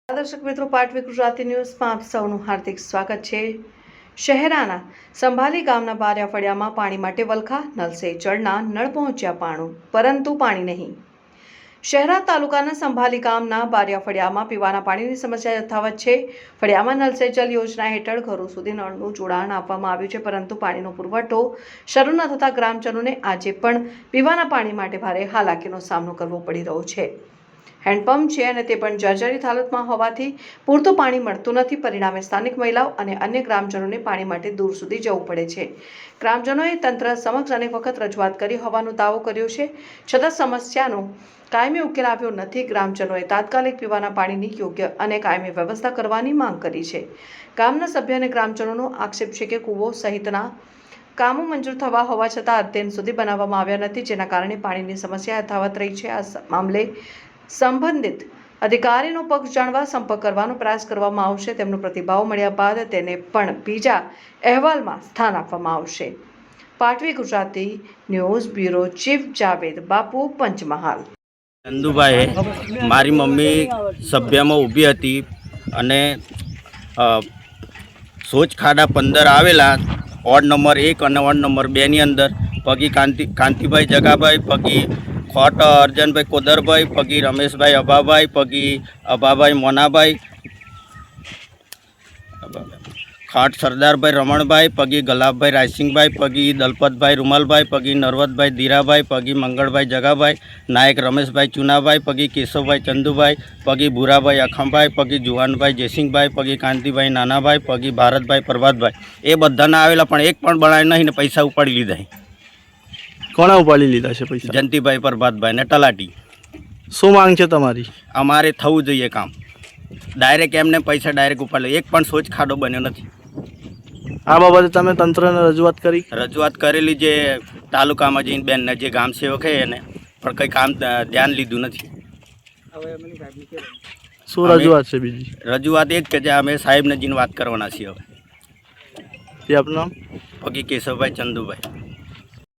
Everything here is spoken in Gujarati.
દર્શક મિત્રો, પાટવી ગુજરાતી ન્યૂઝમાં આપ સૌનું હાર્દિક સ્વાગત છે। શહેરાના સંભાલી ગામના બારિયા ફળિયામાં પાણી માટે વલખા, નલ સે જળના નળ પહોંચ્યા પાણું, પરંતુ પાણી નહીં। શહેરા તાલુકાના સંભાલી ગામના બારિયા ફળિયામાં પીવાના પાણીની સમસ્યા યથાવત છે। ફળિયામાં નલ સે જલ યોજના હેઠળ ઘરો સુધી નળનું જોડાણ આપવામાં આવ્યું છે, પરંતુ પાણીનો પુરવઠો શરૂ ન થતાં ગ્રામજનોને આજે પણ પીવાના પાણી માટે ભારે હાલાકીનો સામનો કરવો પડી રહ્યો છે। હેન્ડપંપ છે અને તે પણ જર્જરિત હાલતમાં હોવાથી પૂરતું પાણી મળતું નથી। પરિણામે સ્થાનિક મહિલાઓ અને અન્ય ગ્રામજનોને પાણી માટે દૂર સુધી જવું પડે છે। ગ્રામજનોએ તંત્ર સમક્ષ અનેક વખત રજૂઆત કરી હોવાનો દાવો કર્યો છે, છતાં સમસ્યાનો કાયમી ઉકેલ આવ્યો નથી। ગ્રામજનોએ તાત્કાલિક પીવાના પાણીની યોગ્ય અને કાયમી વ્યવસ્થા કરવાની માંગ કરી છે। ગામના સભ્ય અને ગ્રામજનોનો આક્ષેપ છે કે કૂવો સહિતના કામો મંજૂર થવા હોવા છતાં અત્યાર સુધી બનાવવામાં આવ્યા નથી, જેના કારણે પાણીની સમસ્યા યથાવત રહી છે। આ મામલે સંબંધિત અધિકારીનો પક્ષ જાણવા સંપર્ક કરવાનો પ્રયાસ કરવામાં આવશે। તેમનો પ્રતિભાવ મળ્યા બાદ તેને પણ બીજા અહેવાલમાં સ્થાન આપવામાં આવશે। પાટવી Gujarati news bureau chief Javed Bapu, Panchmahal. Chandubhai, મારી મમ્મી સભ્યમાં ઊભી હતી અને સોચ ખાડા 15 આવેલા વોર્ડ નંબર 1 અને વોર્ડ નંબર 2 ની અંદર પગી કાંતિભાઈ જગાભાઈ, પગી ખોટ અર્જનભાઈ કોદરભાઈ, પગી રમેશભાઈ અભાભાઈ, પગી અભાભાઈ મોનાભાઈ, ખાટ સરદારભાઈ રમણભાઈ, પગી ગલાબભાઈ રાયસિંગભાઈ, પગી દલપતભાઈ રૂમાલભાઈ, પગી નરવતભાઈ ધીરાભાઈ, પગી મંગળભાઈ જગાભાઈ, નાયક રમેશભાઈ ચુનાભાઈ, પગી કેશવભાઈ ચંદુભાઈ, પગી ભૂરાભાઈ અખમભાઈ, પગી જુવાનભાઈ જયસિંહભાઈ, પગી કાંતિભાઈ નાનાભાઈ, પગી ભારતભાઈ પ્રભાતભાઈ, એ બધાના આવેલા પણ એક પણ બનાવી નહીં ને પૈસા ઉપાડી લીધા। કોણે ઉપાડી લીધા છે પૈસા? જયંતિભાઈ પ્રભાતભાઈ ને તલાટી। શું માંગ છે તમારી? અમારે થવું જોઈએ કામ, ડાયરેક્ટ એમને પૈસા ડાયરેક્ટ ઉપાડે, એક પણ સોચ ખાડો બન્યો નથી। આ બાબતે તમે તંત્રને રજૂઆત કરી? રજૂઆત કરેલી, જે તાલુકામાં જઈને બેનને જે ગામ સેવક છે એને, પણ કંઈ કામ ધ્યાન લીધું નથી। શું રજૂઆત છે બીજી? રજૂઆત એ જ કે જે અમે સાહેબને જઈને વાત કરવાના છીએ। હવે તે આપનું નામ? પગી કેશવભાઈ ચંદુભાઈ।